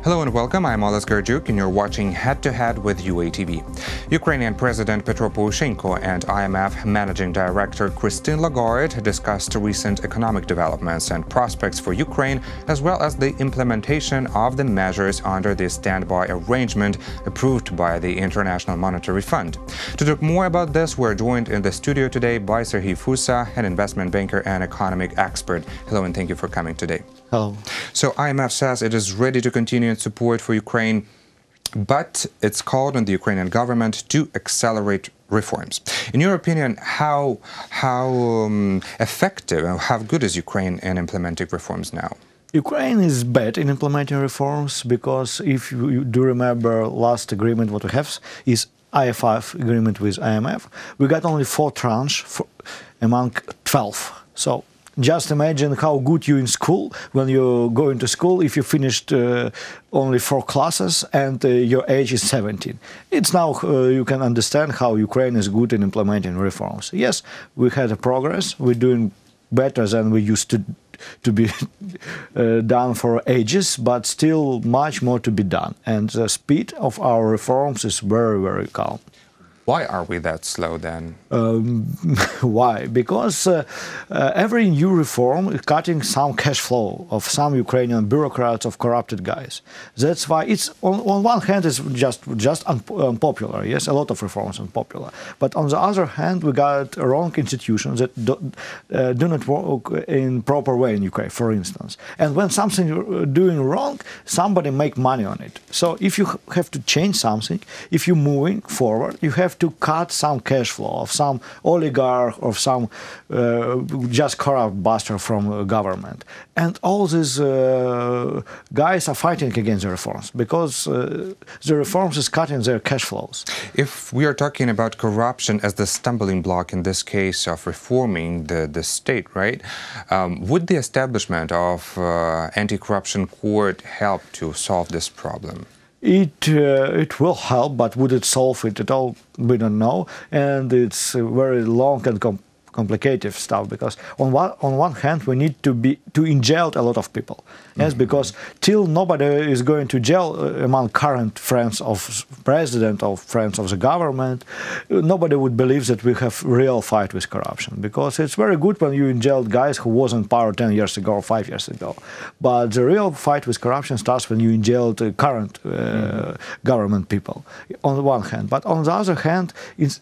Hello and welcome, I'm Lagarde and you're watching Head to Head with UATV. Ukrainian President Petro Poroshenko and IMF Managing Director Lagarde discussed recent economic developments and prospects for Ukraine, as well as the implementation of the measures under the standby arrangement approved by the International Monetary Fund. To talk more about this, we're joined in the studio today by Serhiy Fursa, an investment banker and economic expert. Hello and thank you for coming today. Hello. So IMF says it is ready to continue its support for Ukraine, but it's called on the Ukrainian government to accelerate reforms. In your opinion, how effective and how good is Ukraine in implementing reforms now? Ukraine is bad in implementing reforms because if you do remember last agreement what we have is IFF agreement with IMF. We got only 4 tranches among 12. So just imagine how good you in school when you go into school if you finished only 4 classes and your age is 17. It's now you can understand how Ukraine is good in implementing reforms. Yes, we had a progress. We're doing better than we used to be done for ages, but still much more to be done. And the speed of our reforms is very, very calm. Why are we that slow then? Why? Because every new reform is cutting some cash flow of some Ukrainian bureaucrats, of corrupted guys. That's why it's on one hand it's just unpopular. Yes, a lot of reforms are unpopular. But on the other hand, we got wrong institutions that do not work in proper way in Ukraine, for instance. And when something you're doing wrong, somebody make money on it. So if you have to change something, if you're moving forward, you have to cut some cash flow of some oligarch or some just corrupt bastard from government. And all these guys are fighting against the reforms because the reforms is cutting their cash flows. If we are talking about corruption as the stumbling block in this case of reforming the state, right, would the establishment of anti-corruption court help to solve this problem? It will help, but would it solve it at all? We don't know, and it's very long and complicated stuff. Because on one hand, we need to in jail a lot of people. Yes, because till nobody is going to jail among current friends of president or friends of the government, nobody would believe that we have real fight with corruption. Because it's very good when you in jail guys who was in power 10 years ago or 5 years ago. But the real fight with corruption starts when you in jail the current government people, on the one hand. But on the other hand, it's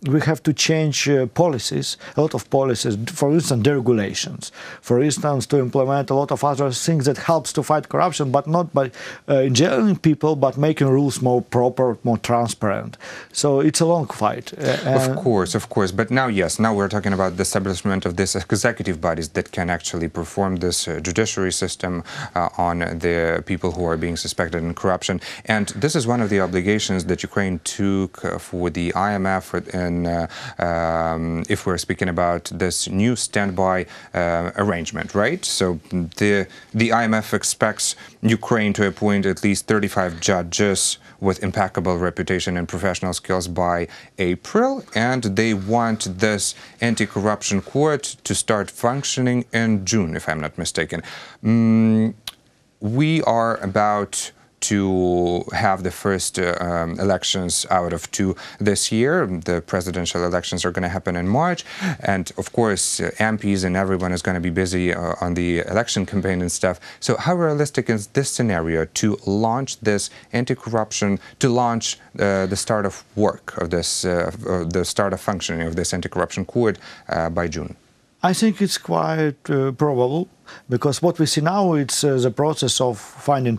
we have to change policies, a lot of policies, for instance, deregulations. For instance, to implement a lot of other things that helps to fight corruption, but not by jailing people, but making rules more proper, more transparent. So it's a long fight. Of course. But now, yes, now we're talking about the establishment of these executive bodies that can actually perform this judiciary system on the people who are being suspected in corruption. And this is one of the obligations that Ukraine took for the IMF if we're speaking about this new standby arrangement, right? So the IMF expects Ukraine to appoint at least 35 judges with impeccable reputation and professional skills by April, and they want this anti-corruption court to start functioning in June, if I'm not mistaken. We are about to have the first elections out of 2 this year. The presidential elections are going to happen in March. And of course, MPs and everyone is going to be busy on the election campaign and stuff. So how realistic is this scenario to launch this anti-corruption, to launch the start of work of this, the start of functioning of this anti-corruption court by June? I think it's quite probable, because what we see now, it's the process of finding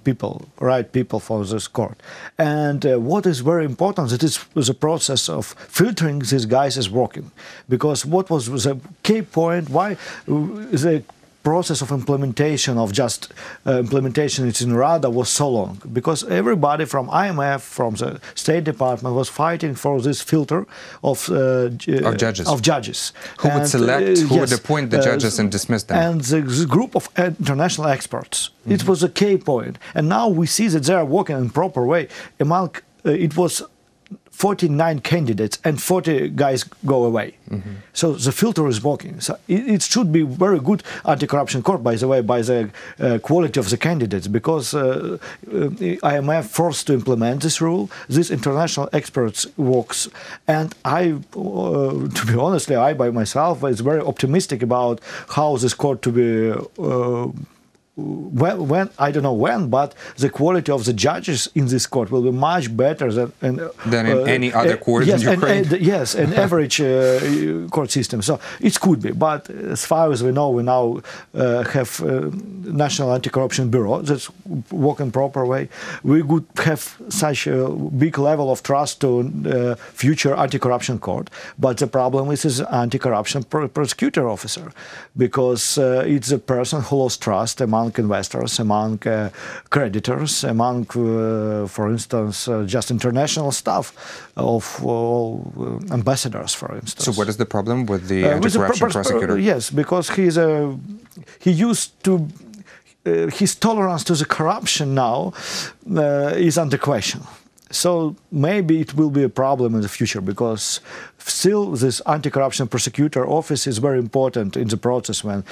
right people for this court. And what is very important, it is the process of filtering these guys is working. Because what was the key point, why the process of implementation it's in Rada was so long, because everybody from IMF, from the State Department was fighting for this filter of judges. Who would select, who would appoint the judges and dismiss them. And the group of international experts. It was a key point. And now we see that they are working in a proper way. It was 49 candidates and 40 guys go away. So the filter is working. So it should be very good anti-corruption court, by the way, by the quality of the candidates, because IMF forced to implement this rule. This international experts works, and to be honestly, I by myself is very optimistic about how this court to be. When I don't know when, but the quality of the judges in this court will be much better than in any other court in Ukraine. Yes, an average court system. So it could be, but as far as we know, we now have National Anti-Corruption Bureau that's working proper way. We could have such a big level of trust to future anti-corruption court, but the problem is anti-corruption prosecutor officer, because it's a person who lost trust among investors, among creditors, among, for instance, just international staff of ambassadors, for instance. So what is the problem with the anti-corruption prosecutor? Yes, because he used to... his tolerance to the corruption now is under question. So maybe it will be a problem in the future, because still this anti-corruption prosecutor office is very important in the process when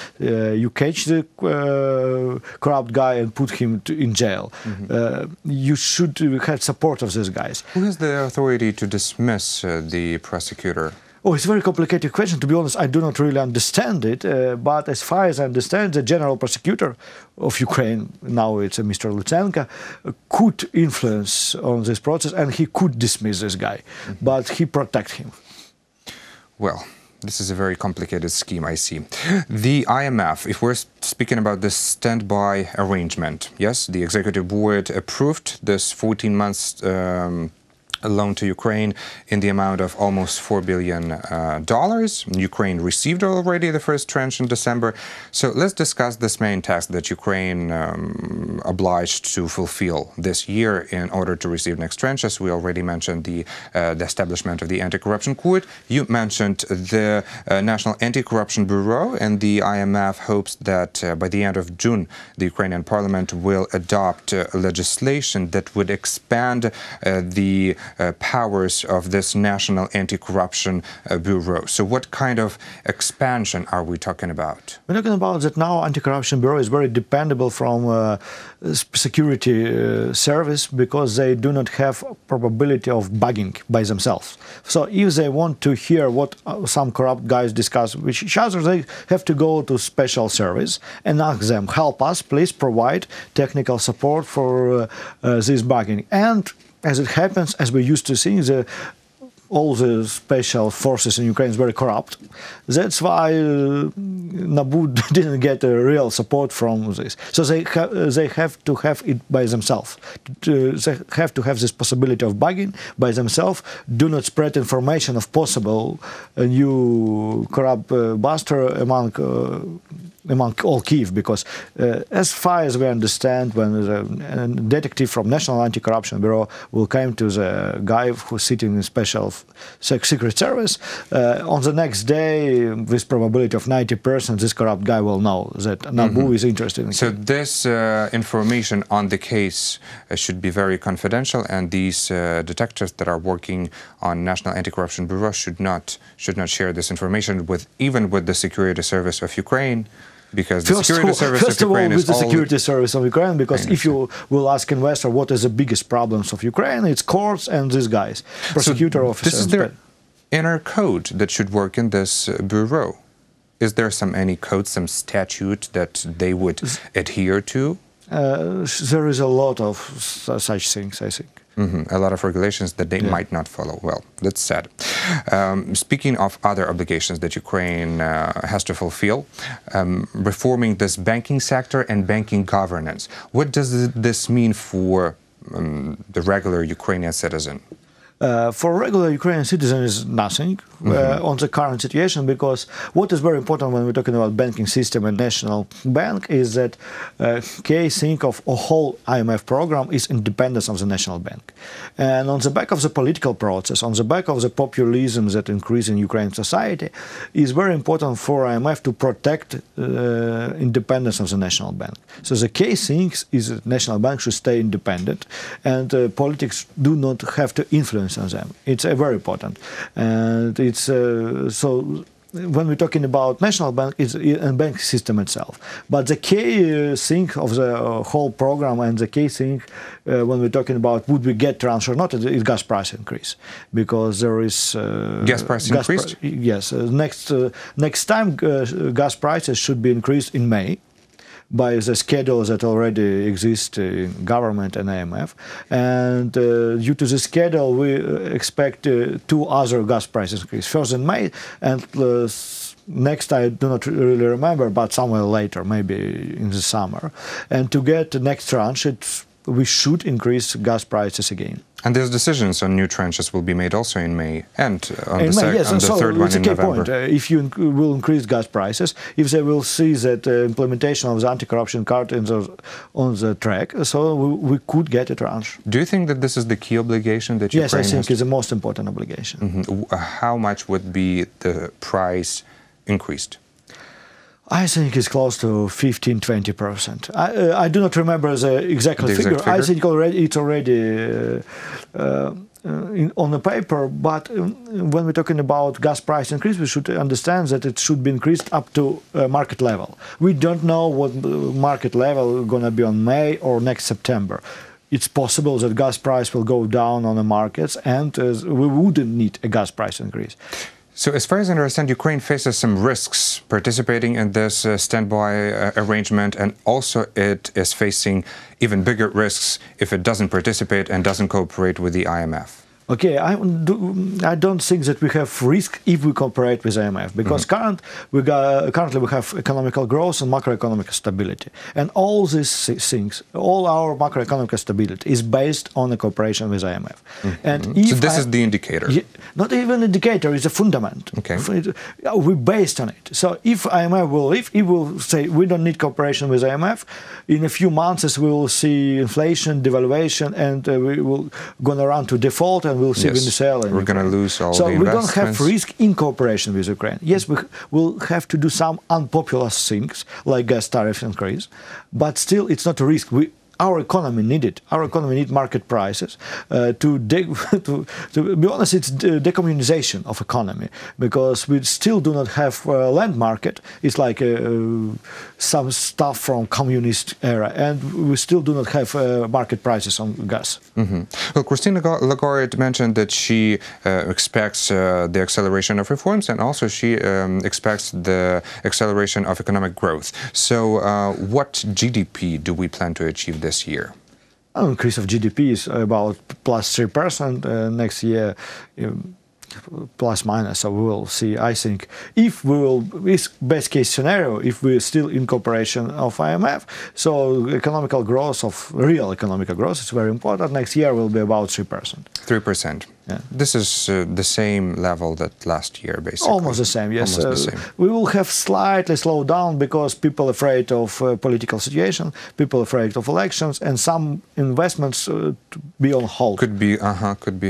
you catch the corrupt guy and put him in jail. You should have support of these guys. Who has the authority to dismiss the prosecutor? Oh, it's a very complicated question. To be honest, I do not really understand it. But as far as I understand, the general prosecutor of Ukraine, now it's Mr. Lutsenko, could influence on this process, and he could dismiss this guy, but he protect him. Well, this is a very complicated scheme, I see. The IMF, if we're speaking about this standby arrangement, yes, the executive board approved this 14 months a loan to Ukraine in the amount of almost $4 billion. Ukraine received already the first tranche in December. So let's discuss this main task that Ukraine obliged to fulfill this year in order to receive next tranches. We already mentioned the establishment of the anti-corruption court. You mentioned the National Anti-Corruption Bureau, and the IMF hopes that by the end of June, the Ukrainian parliament will adopt legislation that would expand the powers of this National Anti-Corruption Bureau. So what kind of expansion are we talking about? We're talking about that now Anti-Corruption Bureau is very dependable from security service, because they do not have probability of bugging by themselves. So if they want to hear what some corrupt guys discuss with each other, they have to go to special service and ask them, help us, please provide technical support for this bugging. And as it happens, as we used to see, all the special forces in Ukraine is very corrupt. That's why NABU didn't get a real support from this. So they have to have it by themselves. They have to have this possibility of bugging by themselves. Do not spread information of possible new corrupt buster among all Kyiv, because as far as we understand, when a detective from National Anti-Corruption Bureau will come to the guy who's sitting in special secret service, on the next day, with probability of 90%, this corrupt guy will know that NABU is interested in him. So this information on the case should be very confidential, and these detectives that are working on National Anti-Corruption Bureau should not share this information even with the security service of Ukraine. Because the security service of Ukraine is with the security service of Ukraine, because if you will ask investor what is the biggest problems of Ukraine, it's courts and these guys, prosecutor officers. This is their inner code that should work in this bureau. Is there any code, some statute that they would adhere to? There is a lot of such things, I think. A lot of regulations that they might not follow. Well, that's sad. Speaking of other obligations that Ukraine has to fulfill, reforming this banking sector and banking governance, what does this mean for the regular Ukrainian citizen? For regular Ukrainian citizen is nothing on the current situation, because what is very important when we're talking about banking system and national bank is that key thing of a whole IMF program is independence of the national bank. And on the back of the political process, on the back of the populism that increase in Ukrainian society, is very important for IMF to protect independence of the national bank. So the key thing is that national bank should stay independent, and politics do not have to influence influence on them. It's very important, and it's so. When we're talking about national bank, it's a bank system itself. But the key thing of the whole program and the key thing when we're talking about would we get tranche or not is gas price increase, because there is gas price increased. Yes, next time gas prices should be increased in May, by the schedules that already exist in government and IMF. And due to the schedule, we expect two other gas price increases. First in May, and next I do not really remember, but somewhere later, maybe in the summer. And to get the next tranche, we should increase gas prices again. And these decisions on new tranches will be made also in May and on the third one in November. Point. If you will increase gas prices, if they will see that implementation of the anti-corruption card on the track, so we could get a tranche. Do you think that this is the key obligation that Ukraine has? Yes, I think it's the most important obligation. Mm-hmm. How much would be the price increased? I think it's close to 15–20%. I do not remember the exact figure. I think it's already on the paper, but when we're talking about gas price increase, we should understand that it should be increased up to market level. We don't know what market level is going to be on May or next September. It's possible that gas price will go down on the markets, and we wouldn't need a gas price increase. So as far as I understand, Ukraine faces some risks participating in this standby arrangement, and also it is facing even bigger risks if it doesn't participate and doesn't cooperate with the IMF. Okay, I don't think that we have risk if we cooperate with IMF, because currently we have economical growth and macroeconomic stability. And all these things, all our macroeconomic stability is based on the cooperation with IMF. And if so this is the indicator? Not even indicator, it's a fundament. Okay. We're based on it. So if IMF will leave, it will say we don't need cooperation with IMF. In a few months we will see inflation, devaluation, and we will go around to default, and we'll see Venezuela. We're going to lose all the investments. So we don't have risk in cooperation with Ukraine. Yes, we will have to do some unpopular things like gas tariff increase, but still it's not a risk. Our economy needs it. Our economy needs market prices. To be honest, it's decommunization of economy, because we still do not have a land market. It's like some stuff from communist era, and we still do not have market prices on gas. Well, Christine Lagarde mentioned that she expects the acceleration of reforms, and also she expects the acceleration of economic growth. So what GDP do we plan to achieve this year? Increase of GDP is about +3% next year, plus minus. So we will see. I think if we will, this best case scenario, if we're still in cooperation of IMF, so economical growth, of real economical growth, is very important. Next year will be about 3%. 3%. Yeah. This is the same level that last year, basically. Almost the same, yes. Almost the same. We will have slightly slowed down because people afraid of political situation, people afraid of elections, and some investments to be on hold. Could be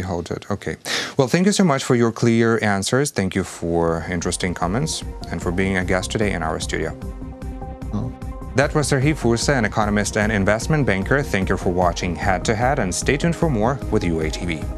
halted. Okay. Well, thank you so much for your clear answers. Thank you for interesting comments and for being a guest today in our studio. That was Serhiy Fursa, an economist and investment banker. Thank you for watching Head to Head, and stay tuned for more with UATV.